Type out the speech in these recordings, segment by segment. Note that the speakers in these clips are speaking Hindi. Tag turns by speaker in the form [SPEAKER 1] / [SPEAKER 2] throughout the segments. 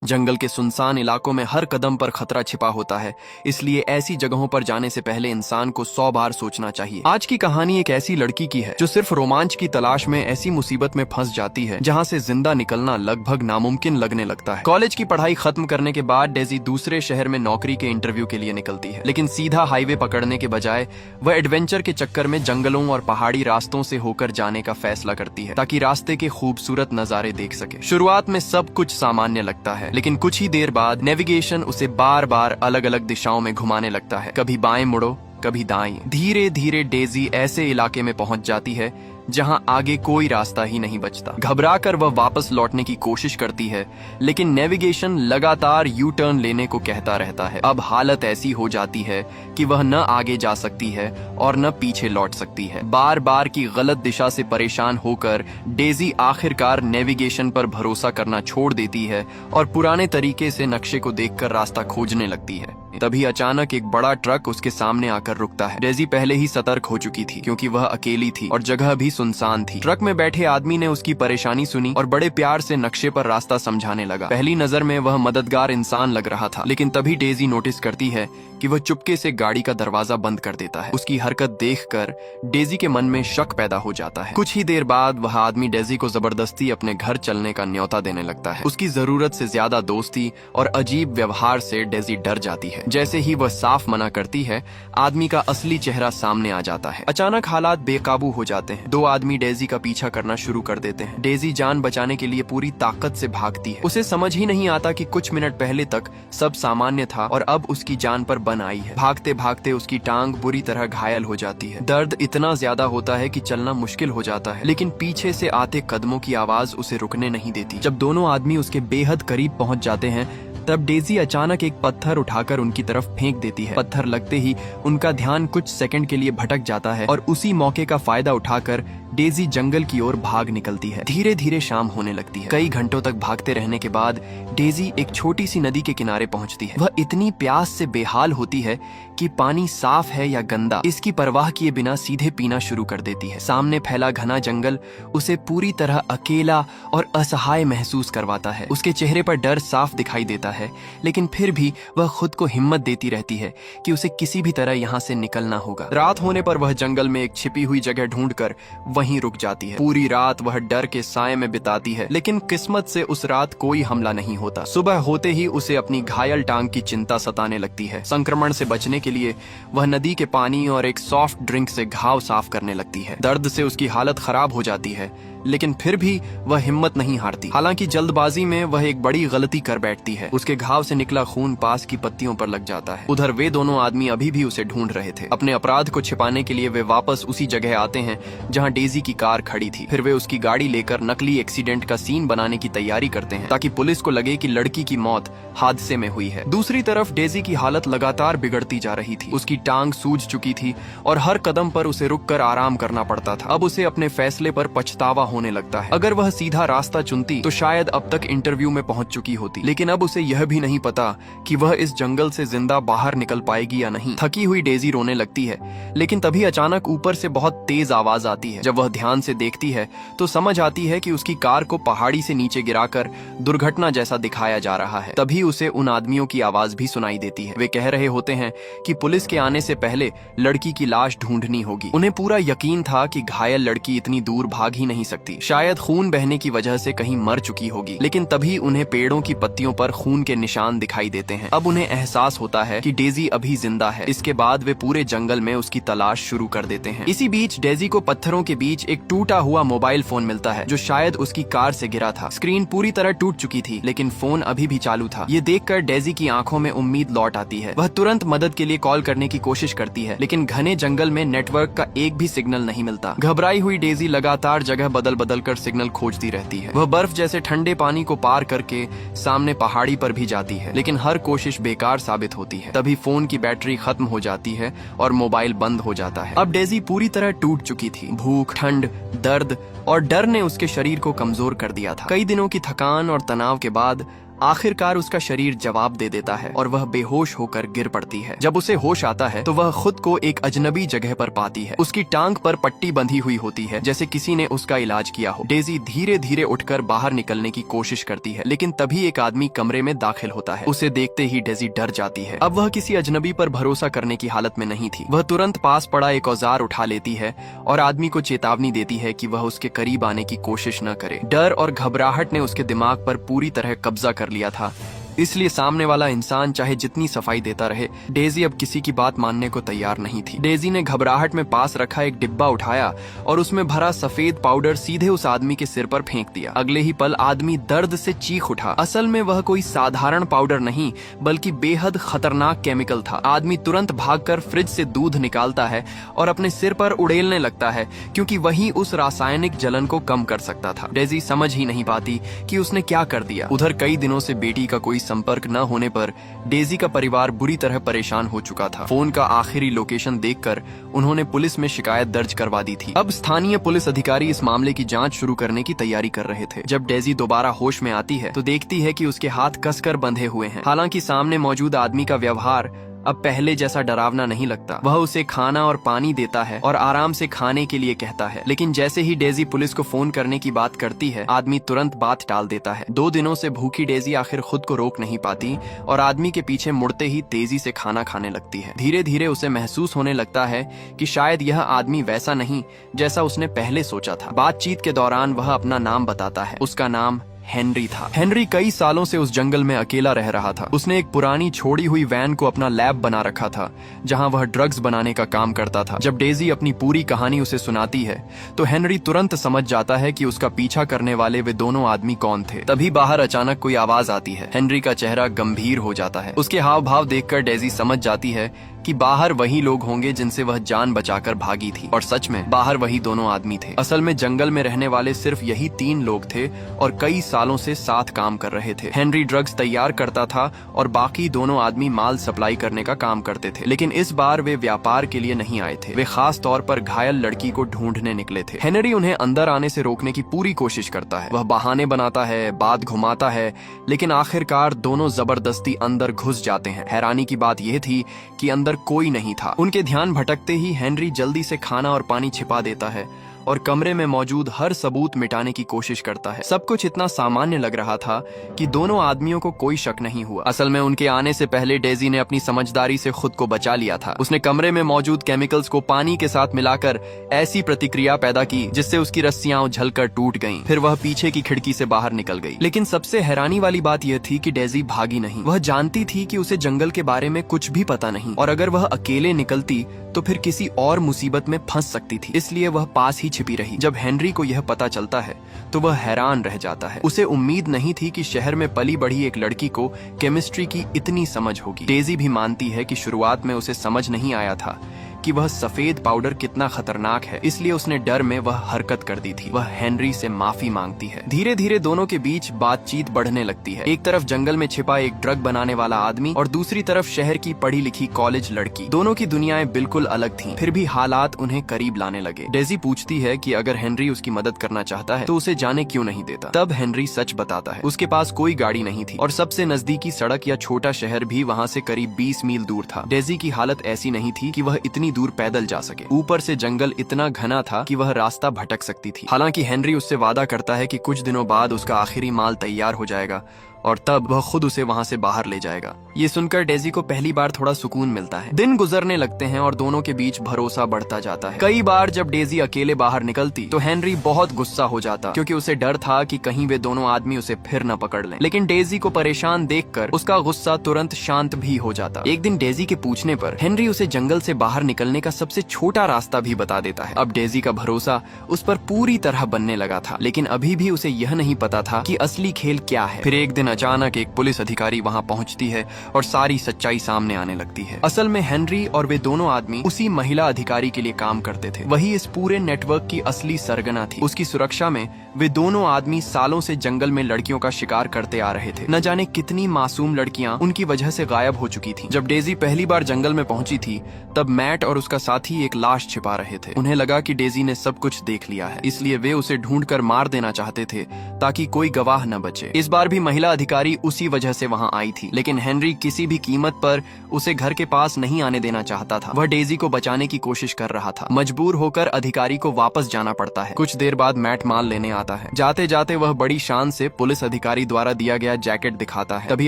[SPEAKER 1] जंगल के सुनसान इलाकों में हर कदम पर खतरा छिपा होता है, इसलिए ऐसी जगहों पर जाने से पहले इंसान को 100 बार सोचना चाहिए। आज की कहानी एक ऐसी लड़की की है जो सिर्फ रोमांच की तलाश में ऐसी मुसीबत में फंस जाती है जहां से जिंदा निकलना लगभग नामुमकिन लगने लगता है। कॉलेज की पढ़ाई खत्म करने के बाद डेजी दूसरे शहर में नौकरी के इंटरव्यू के लिए निकलती है, लेकिन सीधा हाईवे पकड़ने के बजाय वह एडवेंचर के चक्कर में जंगलों और पहाड़ी रास्तों से होकर जाने का फैसला करती है ताकि रास्ते के खूबसूरत नजारे देख सके। शुरुआत में सब कुछ सामान्य लगता है, लेकिन कुछ ही देर बाद नेविगेशन उसे बार बार अलग अलग दिशाओं में घुमाने लगता है। कभी बाएं मुड़ो, कभी दाएं। धीरे धीरे डेजी ऐसे इलाके में पहुंच जाती है जहां आगे कोई रास्ता ही नहीं बचता। घबराकर वह वापस लौटने की कोशिश करती है, लेकिन नेविगेशन लगातार यू टर्न लेने को कहता रहता है। अब हालत ऐसी हो जाती है कि वह न आगे जा सकती है और न पीछे लौट सकती है। बार बार की गलत दिशा से परेशान होकर डेजी आखिरकार नेविगेशन पर भरोसा करना छोड़ देती है और पुराने तरीके से नक्शे को देखकर रास्ता खोजने लगती है। तभी अचानक एक बड़ा ट्रक उसके सामने आकर रुकता है। डेजी पहले ही सतर्क हो चुकी थी क्योंकि वह अकेली थी और जगह भी सुनसान थी। ट्रक में बैठे आदमी ने उसकी परेशानी सुनी और बड़े प्यार से नक्शे पर रास्ता समझाने लगा। पहली नजर में वह मददगार इंसान लग रहा था, लेकिन तभी डेजी नोटिस करती है कि वह चुपके से गाड़ी का दरवाजा बंद कर देता है। उसकी हरकत देखकर डेजी के मन में शक पैदा हो जाता है। कुछ ही देर बाद वह आदमी डेजी को जबरदस्ती अपने घर चलने का न्योता देने लगता है। उसकी जरूरत से ज्यादा दोस्ती और अजीब व्यवहार से डेजी डर जाती है। जैसे ही वह साफ मना करती है, आदमी का असली चेहरा सामने आ जाता है। अचानक हालात बेकाबू हो जाते हैं। दो आदमी डेजी का पीछा करना शुरू कर देते हैं। डेजी जान बचाने के लिए पूरी ताकत से भागती है। उसे समझ ही नहीं आता कि कुछ मिनट पहले तक सब सामान्य था और अब उसकी जान पर बन आई है। भागते भागते उसकी टांग बुरी तरह घायल हो जाती है। दर्द इतना ज्यादा होता है कि चलना मुश्किल हो जाता है, लेकिन पीछे से आते कदमों की आवाज उसे रुकने नहीं देती। जब दोनों आदमी उसके बेहद करीब पहुंच जाते हैं, तब डेजी अचानक एक पत्थर उठाकर उनकी तरफ फेंक देती है। पत्थर लगते ही उनका ध्यान कुछ सेकंड के लिए भटक जाता है और उसी मौके का फायदा उठाकर डेजी जंगल की ओर भाग निकलती है। धीरे धीरे शाम होने लगती है। कई घंटों तक भागते रहने के बाद डेजी एक छोटी सी नदी के किनारे पहुंचती है। वह इतनी प्यास से बेहाल होती है कि पानी साफ है या गंदा इसकी परवाह किए बिना सीधे पीना शुरू कर देती है। सामने फैला घना जंगल उसे पूरी तरह अकेला और असहाय महसूस करवाता है। उसके चेहरे पर डर साफ दिखाई देता है, लेकिन फिर भी वह खुद को हिम्मत देती रहती है कि उसे किसी भी तरह यहाँ से निकलना होगा। रात होने पर वह जंगल में एक छिपी हुई जगह ढूंढकर वहीं रुक जाती है। पूरी रात वह डर के साए में बिताती है, लेकिन किस्मत से उस रात कोई हमला नहीं होता। सुबह होते ही उसे अपनी घायल टांग की चिंता सताने लगती है। संक्रमण से बचने के लिए वह नदी के पानी और एक सॉफ्ट ड्रिंक से घाव साफ करने लगती है। दर्द से उसकी हालत खराब हो जाती है, लेकिन फिर भी वह हिम्मत नहीं हारती। हालांकि जल्दबाजी में वह एक बड़ी गलती कर बैठती है। उसके घाव से निकला खून पास की पत्तियों पर लग जाता है। उधर वे दोनों आदमी अभी भी उसे ढूंढ रहे थे। अपने अपराध को छिपाने के लिए वे वापस उसी जगह आते हैं जहां डेजी की कार खड़ी थी। फिर वे उसकी गाड़ी लेकर नकली एक्सीडेंट का सीन बनाने की तैयारी करते हैं ताकि पुलिस को लगे कि लड़की की मौत हादसे में हुई है। दूसरी तरफ डेजी की हालत लगातार बिगड़ती जा रही थी। उसकी टांग सूज चुकी थी और हर कदम पर उसे रुककर आराम करना पड़ता था। अब उसे अपने फैसले पर पछतावा होने लगता है। अगर वह सीधा रास्ता चुनती तो शायद अब तक इंटरव्यू में पहुंच चुकी होती, लेकिन अब उसे यह भी नहीं पता कि वह इस जंगल से जिंदा बाहर निकल पाएगी या नहीं। थकी हुई डेजी रोने लगती है, लेकिन तभी अचानक ऊपर से बहुत तेज आवाज आती है। जब वह ध्यान से देखती है तो समझ आती है कि उसकी कार को पहाड़ी से नीचे गिराकर दुर्घटना जैसा दिखाया जा रहा है। तभी उसे उन आदमियों की आवाज भी सुनाई देती है। वे कह रहे होते हैं कि पुलिस के आने से पहले लड़की की लाश ढूंढनी होगी। उन्हें पूरा यकीन था कि घायल लड़की इतनी दूर भाग ही नहीं सकती। शायद खून बहने की वजह से कहीं मर चुकी होगी, लेकिन तभी उन्हें पेड़ों की पत्तियों पर खून के निशान दिखाई देते हैं। अब उन्हें एहसास होता है कि डेजी अभी जिंदा है। इसके बाद वे पूरे जंगल में उसकी तलाश शुरू कर देते हैं। इसी बीच डेजी को पत्थरों के बीच एक टूटा हुआ मोबाइल फोन मिलता है जो शायद उसकी कार से गिरा था। स्क्रीन पूरी तरह टूट चुकी थी, लेकिन फोन अभी भी चालू था। ये देखकर डेजी की आंखों में उम्मीद लौट आती है। वह तुरंत मदद के लिए कॉल करने की कोशिश करती है, लेकिन घने जंगल में नेटवर्क का एक भी सिग्नल नहीं मिलता। घबराई हुई डेजी लगातार जगह बदल बदल कर सिग्नल खोजती रहती है। वह बर्फ जैसे ठंडे पानी को पार करके सामने पहाड़ी पर भी जाती है, लेकिन हर कोशिश बेकार साबित होती है। तभी फोन की बैटरी खत्म हो जाती है और मोबाइल बंद हो जाता है। अब डेजी पूरी तरह टूट चुकी थी। भूख, ठंड, दर्द और डर ने उसके शरीर को कमजोर कर दिया था। कई दिनों की थकान और तनाव के बाद आखिरकार उसका शरीर जवाब दे देता है और वह बेहोश होकर गिर पड़ती है। जब उसे होश आता है तो वह खुद को एक अजनबी जगह पर पाती है। उसकी टांग पर पट्टी बंधी हुई होती है, जैसे किसी ने उसका इलाज किया हो। डेजी धीरे धीरे उठकर बाहर निकलने की कोशिश करती है, लेकिन तभी एक आदमी कमरे में दाखिल होता है। उसे देखते ही डेजी डर जाती है। अब वह किसी अजनबी पर भरोसा करने की हालत में नहीं थी। वह तुरंत पास पड़ा एक औजार उठा लेती है और आदमी को चेतावनी देती है कि वह उसके करीब आने की कोशिश न करे। डर और घबराहट ने उसके दिमाग पर पूरी तरह कब्जा कर लिया था, इसलिए सामने वाला इंसान चाहे जितनी सफाई देता रहे, डेजी अब किसी की बात मानने को तैयार नहीं थी। डेजी ने घबराहट में पास रखा एक डिब्बा उठाया और उसमें भरा सफेद पाउडर सीधे उस आदमी के सिर पर फेंक दिया। अगले ही पल आदमी दर्द से चीख उठा। असल में वह कोई साधारण पाउडर नहीं, बल्कि बेहद खतरनाक केमिकल था। आदमी तुरंत भागकर फ्रिज से दूध निकालता है और अपने सिर पर उड़ेलने लगता है, क्योंकि वही उस रासायनिक जलन को कम कर सकता था। डेजी समझ ही नहीं पाती कि उसने क्या कर दिया। उधर कई दिनों से बेटी का कोई संपर्क न होने पर डेजी का परिवार बुरी तरह परेशान हो चुका था। फोन का आखिरी लोकेशन देखकर उन्होंने पुलिस में शिकायत दर्ज करवा दी थी। अब स्थानीय पुलिस अधिकारी इस मामले की जांच शुरू करने की तैयारी कर रहे थे। जब डेजी दोबारा होश में आती है तो देखती है कि उसके हाथ कसकर बंधे हुए हैं। हालांकि सामने मौजूद आदमी का व्यवहार अब पहले जैसा डरावना नहीं लगता। वह उसे खाना और पानी देता है और आराम से खाने के लिए कहता है, लेकिन जैसे ही डेजी पुलिस को फोन करने की बात करती है, आदमी तुरंत बात टाल देता है। 2 दिनों से भूखी डेजी आखिर खुद को रोक नहीं पाती और आदमी के पीछे मुड़ते ही तेजी से खाना खाने लगती है। धीरे धीरे उसे महसूस होने लगता है कि शायद यह आदमी वैसा नहीं जैसा उसने पहले सोचा था। बातचीत के दौरान वह अपना नाम बताता है। उसका नाम हेनरी था। हेनरी कई सालों से उस जंगल में अकेला रह रहा था। उसने एक पुरानी छोड़ी हुई वैन को अपना लैब बना रखा था, जहां वह ड्रग्स बनाने का काम करता था। जब डेजी अपनी पूरी कहानी उसे सुनाती है तो हेनरी तुरंत समझ जाता है कि उसका पीछा करने वाले वे दोनों आदमी कौन थे। तभी बाहर अचानक कोई आवाज आती है। हेनरी का चेहरा गंभीर हो जाता है। उसके हाव भाव देखकर डेजी समझ जाती है कि बाहर वही लोग होंगे जिनसे वह जान बचाकर भागी थी। और सच में बाहर वही दोनों आदमी थे। असल में जंगल में रहने वाले सिर्फ यही 3 लोग थे और कई सालों से साथ काम कर रहे थे। हेनरी ड्रग्स तैयार करता था और बाकी दोनों आदमी माल सप्लाई करने का काम करते थे। लेकिन इस बार वे व्यापार के लिए नहीं आए थे। वे खास तौर पर घायल लड़की को ढूंढने निकले थे। हेनरी उन्हें अंदर आने से रोकने की पूरी कोशिश करता है। वह बहाने बनाता है, बात घुमाता है, लेकिन आखिरकार दोनों जबरदस्ती अंदर घुस जाते हैं। हैरानी की बात यह थी कि अंदर कोई नहीं था। उनके ध्यान भटकते ही हेनरी जल्दी से खाना और पानी छिपा देता है और कमरे में मौजूद हर सबूत मिटाने की कोशिश करता है। सब कुछ इतना सामान्य लग रहा था कि दोनों आदमियों को कोई शक नहीं हुआ। असल में उनके आने से पहले डेजी ने अपनी समझदारी से खुद को बचा लिया था। उसने कमरे में मौजूद केमिकल्स को पानी के साथ मिलाकर ऐसी प्रतिक्रिया पैदा की जिससे उसकी रस्सियां उछलकर टूट गईं। फिर वह पीछे की खिड़की से बाहर निकल गई। लेकिन सबसे हैरानी वाली बात यह थी कि डेजी भागी नहीं। वह जानती थी कि उसे जंगल के बारे में कुछ भी पता नहीं और अगर वह अकेले निकलती तो फिर किसी और मुसीबत में फंस सकती थी। इसलिए वह पास ही छिपी रही। जब हेनरी को यह पता चलता है तो वह हैरान रह जाता है। उसे उम्मीद नहीं थी कि शहर में पली बढ़ी एक लड़की को केमिस्ट्री की इतनी समझ होगी। डेजी भी मानती है कि शुरुआत में उसे समझ नहीं आया था कि वह सफेद पाउडर कितना खतरनाक है, इसलिए उसने डर में वह हरकत कर दी थी। वह हेनरी से माफी मांगती है। धीरे धीरे दोनों के बीच बातचीत बढ़ने लगती है। एक तरफ जंगल में छिपा एक ड्रग बनाने वाला आदमी और दूसरी तरफ शहर की पढ़ी लिखी कॉलेज लड़की। दोनों की दुनियाएं बिल्कुल अलग थीं, फिर भी हालात उन्हें करीब लाने लगे। डेजी पूछती है कि अगर हेनरी उसकी मदद करना चाहता है तो उसे जाने क्यों नहीं देता। तब हेनरी सच बताता है। उसके पास कोई गाड़ी नहीं थी और सबसे नजदीकी सड़क या छोटा शहर भी वहाँ से करीब 20 मील दूर था। डेजी की हालत ऐसी नहीं थी कि वह इतनी दूर पैदल जा सके। ऊपर से जंगल इतना घना था कि वह रास्ता भटक सकती थी। हालांकि हेनरी उससे वादा करता है कि कुछ दिनों बाद उसका आखिरी माल तैयार हो जाएगा और तब वह खुद उसे वहां से बाहर ले जाएगा। ये सुनकर डेजी को पहली बार थोड़ा सुकून मिलता है। दिन गुजरने लगते हैं और दोनों के बीच भरोसा बढ़ता जाता है। कई बार जब डेजी अकेले बाहर निकलती तो हेनरी बहुत गुस्सा हो जाता, क्योंकि उसे डर था कि कहीं वे दोनों आदमी उसे फिर न पकड़ लें। लेकिन डेजी को परेशान देखकर उसका गुस्सा तुरंत शांत भी हो जाता। एक दिन डेजी के पूछने पर हेनरी उसे जंगल से बाहर निकलने का सबसे छोटा रास्ता भी बता देता है। अब डेजी का भरोसा उस पर पूरी तरह बनने लगा था, लेकिन अभी भी उसे यह नहीं पता था कि असली खेल क्या है। फिर एक दिन अचानक एक पुलिस अधिकारी वहां पहुंचती है और सारी सच्चाई सामने आने लगती है। असल में हेनरी और वे दोनों आदमी उसी महिला अधिकारी के लिए काम करते थे। वही इस पूरे नेटवर्क की असली सरगना थी। उसकी सुरक्षा में वे दोनों आदमी सालों से जंगल में लड़कियों का शिकार करते आ रहे थे। न जाने कितनी मासूम लड़कियां उनकी वजह से गायब हो चुकी थीं। जब डेजी पहली बार जंगल में पहुंची थी तब मैट और उसका साथी एक लाश छिपा रहे थे। उन्हें लगा कि डेजी ने सब कुछ देख लिया है, इसलिए वे उसे ढूंढकर मार देना चाहते थे ताकि कोई गवाह न बचे। इस बार भी महिला अधिकारी उसी वजह से वहाँ आई थी, लेकिन हेनरी किसी भी कीमत पर उसे घर के पास नहीं आने देना चाहता था। वह डेजी को बचाने की कोशिश कर रहा था। मजबूर होकर अधिकारी को वापस जाना पड़ता है। कुछ देर बाद मैट माल लेने आता है। जाते जाते वह बड़ी शान से पुलिस अधिकारी द्वारा दिया गया जैकेट दिखाता है। तभी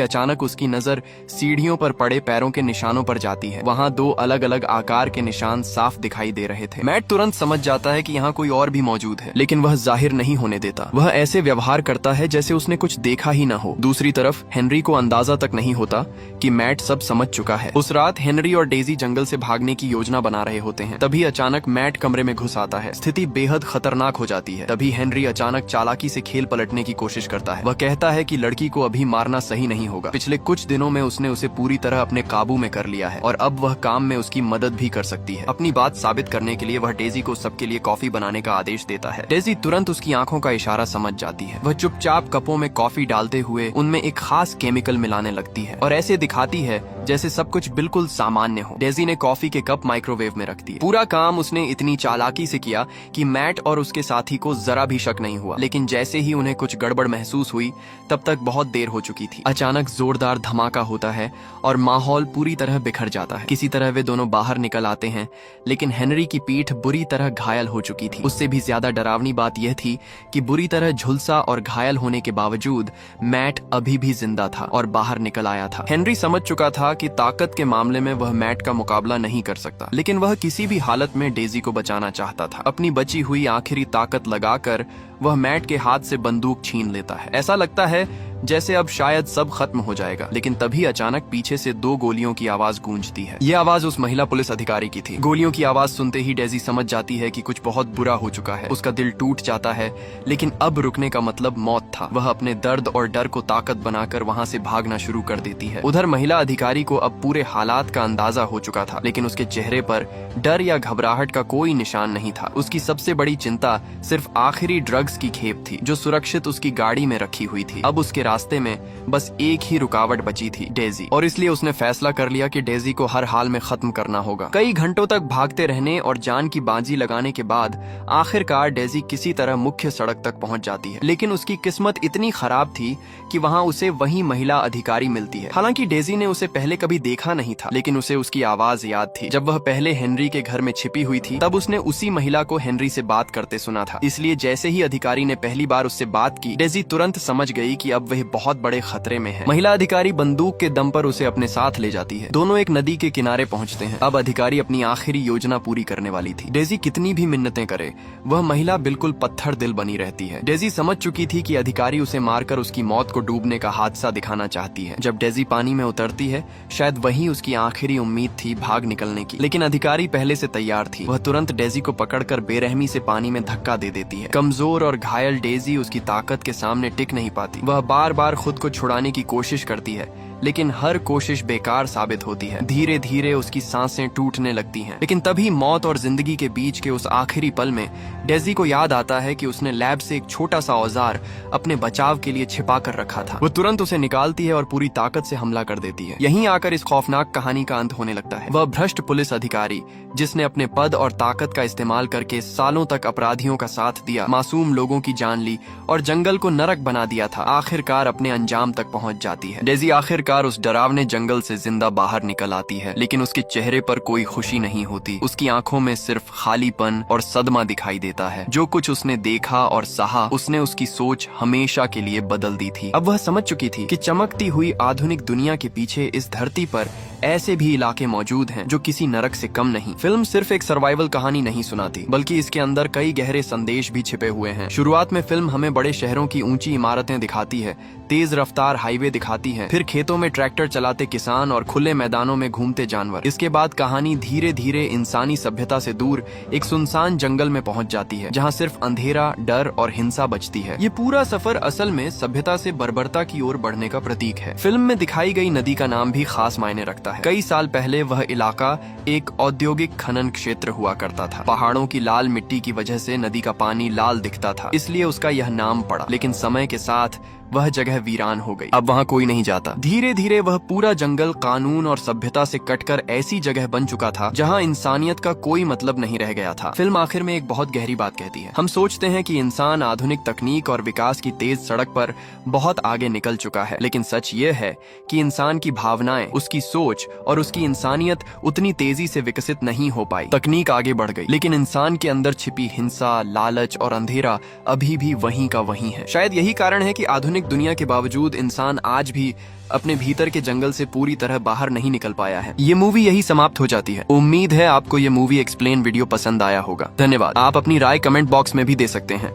[SPEAKER 1] अचानक उसकी नजर सीढ़ियों पर पड़े पैरों के निशानों पर जाती है। वहाँ 2 अलग अलग आकार के निशान साफ दिखाई दे रहे थे। मैट तुरंत समझ जाता है कि यहाँ कोई और भी मौजूद है, लेकिन वह जाहिर नहीं होने देता। वह ऐसे व्यवहार करता है जैसे उसने कुछ देखा ही न हो। दूसरी तरफ हेनरी को अंदाजा तक नहीं होता कि मैट सब समझ चुका है। उस रात हेनरी और डेजी जंगल से भागने की योजना बना रहे होते हैं। तभी अचानक मैट कमरे में घुस आता है। स्थिति बेहद खतरनाक हो जाती है। तभी हेनरी अचानक चालाकी से खेल पलटने की कोशिश करता है। वह कहता है कि लड़की को अभी मारना सही नहीं होगा। पिछले कुछ दिनों में उसने उसे पूरी तरह अपने काबू में कर लिया है और अब वह काम में उसकी मदद भी कर सकती है। अपनी बात साबित करने के लिए वह डेजी को सबके लिए कॉफी बनाने का आदेश देता है। डेजी तुरंत उसकी आंखों का इशारा समझ जाती है। वह चुपचाप कपों में कॉफी डालते हुए उनमें एक खास केमिकल मिलाने लगती है और ऐसे दिखाती है जैसे सब कुछ बिल्कुल सामान्य हो। डेजी ने कॉफी के कप माइक्रोवेव में रख दिए। पूरा काम उसने इतनी चालाकी से किया कि मैट और उसके साथी को जरा भी शक नहीं हुआ, लेकिन जैसे ही उन्हें कुछ गड़बड़ महसूस हुई तब तक बहुत देर हो चुकी थी। अचानक जोरदार धमाका होता है और माहौल पूरी तरह बिखर जाता है। किसी तरह वे दोनों बाहर निकल आते हैं, लेकिन हेनरी की पीठ बुरी तरह घायल हो चुकी थी। उससे भी ज्यादा डरावनी बात यह थी कि बुरी तरह झुलसा और घायल होने के बावजूद मैट अभी भी जिंदा था और बाहर निकल आया था। हेनरी समझ चुका था कि ताकत के मामले में वह मैट का मुकाबला नहीं कर सकता, लेकिन वह किसी भी हालत में डेजी को बचाना चाहता था। अपनी बची हुई आखिरी ताकत लगाकर वह मैट के हाथ से बंदूक छीन लेता है। ऐसा लगता है जैसे अब शायद सब खत्म हो जाएगा, लेकिन तभी अचानक पीछे से 2 गोलियों की आवाज गूंजती है। ये आवाज उस महिला पुलिस अधिकारी की थी। गोलियों की आवाज सुनते ही डेजी समझ जाती है कि कुछ बहुत बुरा हो चुका है। उसका दिल टूट जाता है, लेकिन अब रुकने का मतलब मौत था। वह अपने दर्द और डर को ताकत बनाकर वहाँ से भागना शुरू कर देती है। उधर महिला अधिकारी को अब पूरे हालात का अंदाजा हो चुका था, लेकिन उसके चेहरे पर डर या घबराहट का कोई निशान नहीं था। उसकी सबसे बड़ी चिंता सिर्फ आखिरी ड्रग्स की खेप थी जो सुरक्षित उसकी गाड़ी में रखी हुई थी। अब उसके रास्ते में बस एक ही रुकावट बची थी, डेजी, और इसलिए उसने फैसला कर लिया कि डेजी को हर हाल में खत्म करना होगा। कई घंटों तक भागते रहने और जान की बाजी लगाने के बाद आखिरकार डेजी किसी तरह मुख्य सड़क तक पहुंच जाती है, लेकिन उसकी किस्मत इतनी खराब थी कि वहां उसे वही महिला अधिकारी मिलती है। हालांकि डेजी ने उसे पहले कभी देखा नहीं था, लेकिन उसे उसकी आवाज याद थी। जब वह पहले हेनरी के घर में छिपी हुई थी तब उसने उसी महिला को हेनरी से बात करते सुना था। इसलिए जैसे ही अधिकारी ने पहली बार उससे बात की, डेजी तुरंत समझ गई कि अब वह बहुत बड़े खतरे में है। महिला अधिकारी बंदूक के दम पर उसे अपने साथ ले जाती है। दोनों एक नदी के किनारे पहुंचते हैं। अब अधिकारी अपनी आखिरी योजना पूरी करने वाली थी। डेजी कितनी भी मिन्नतें करे, वह महिला बिल्कुल पत्थर दिल बनी रहती है। डेजी समझ चुकी थी कि अधिकारी उसे मारकर उसकी मौत को डूबने का हादसा दिखाना चाहती है। जब डेजी पानी में उतरती है, शायद वही उसकी आखिरी उम्मीद थी भाग निकलने की, लेकिन अधिकारी पहले से तैयार थी। वह तुरंत डेजी को पकड़कर बेरहमी से पानी में धक्का दे देती है। कमजोर और घायल डेजी उसकी ताकत के सामने टिक नहीं पाती। वह बार बार खुद को छुड़ाने की कोशिश करती है, लेकिन हर कोशिश बेकार साबित होती है। धीरे धीरे उसकी सांसें टूटने लगती हैं। लेकिन तभी मौत और जिंदगी के बीच के उस आखिरी पल में डेजी को याद आता है कि उसने लैब से एक छोटा सा औजार अपने बचाव के लिए छिपा कर रखा था। वो तुरंत उसे निकालती है और पूरी ताकत से हमला कर देती है। यहीं आकर इस खौफनाक कहानी का अंत होने लगता है। वह भ्रष्ट पुलिस अधिकारी जिसने अपने पद और ताकत का इस्तेमाल करके सालों तक अपराधियों का साथ दिया, मासूम लोगों की जान ली और जंगल को नरक बना दिया था, आखिरकार अपने अंजाम तक पहुंच जाती है। डेजी आखिरकार उस डरावने जंगल से जिंदा बाहर निकल आती है, लेकिन उसके चेहरे पर कोई खुशी नहीं होती। उसकी आंखों में सिर्फ खालीपन और सदमा दिखाई देता है। जो कुछ उसने देखा और सहा, उसने उसकी सोच हमेशा के लिए बदल दी थी। अब वह समझ चुकी थी कि चमकती हुई आधुनिक दुनिया के पीछे इस धरती पर ऐसे भी इलाके मौजूद हैं जो किसी नरक से कम नहीं। फिल्म सिर्फ एक सर्वाइवल कहानी नहीं सुनाती, बल्कि इसके अंदर कई गहरे संदेश भी छिपे हुए हैं। शुरुआत में फिल्म हमें बड़े शहरों की ऊंची इमारतें दिखाती है, तेज रफ्तार हाईवे दिखाती है, फिर खेतों में ट्रैक्टर चलाते किसान और खुले मैदानों में घूमते जानवर। इसके बाद कहानी धीरे धीरे इंसानी सभ्यता से दूर एक सुनसान जंगल में पहुंच जाती है, जहां सिर्फ अंधेरा, डर और हिंसा बचती है। ये पूरा सफर असल में सभ्यता से बर्बरता की ओर बढ़ने का प्रतीक है। फिल्म में दिखाई गई नदी का नाम भी खास मायने रखता है। कई साल पहले वह इलाका एक औद्योगिक खनन क्षेत्र हुआ करता था। पहाड़ों की लाल मिट्टी की वजह से नदी का पानी लाल दिखता था, इसलिए उसका यह नाम पड़ा। लेकिन समय के साथ वह जगह वीरान हो गई। अब वहाँ कोई नहीं जाता। धीरे धीरे वह पूरा जंगल कानून और सभ्यता से कटकर ऐसी जगह बन चुका था जहाँ इंसानियत का कोई मतलब नहीं रह गया था। फिल्म आखिर में एक बहुत गहरी बात कहती है। हम सोचते हैं कि इंसान आधुनिक तकनीक और विकास की तेज सड़क पर बहुत आगे निकल चुका है, लेकिन सच ये है कि इंसान की भावनाएं, उसकी सोच और उसकी इंसानियत उतनी तेजी से विकसित नहीं हो पाई। तकनीक आगे बढ़ गई, लेकिन इंसान के अंदर छिपी हिंसा, लालच और अंधेरा अभी भी वहीं का वहीं है। शायद यही कारण है कि आधुनिक दुनिया के बावजूद इंसान आज भी अपने भीतर के जंगल से पूरी तरह बाहर नहीं निकल पाया है। ये मूवी यही समाप्त हो जाती है। उम्मीद है आपको ये मूवी एक्सप्लेन वीडियो पसंद आया होगा। धन्यवाद। आप अपनी राय कमेंट बॉक्स में भी दे सकते हैं।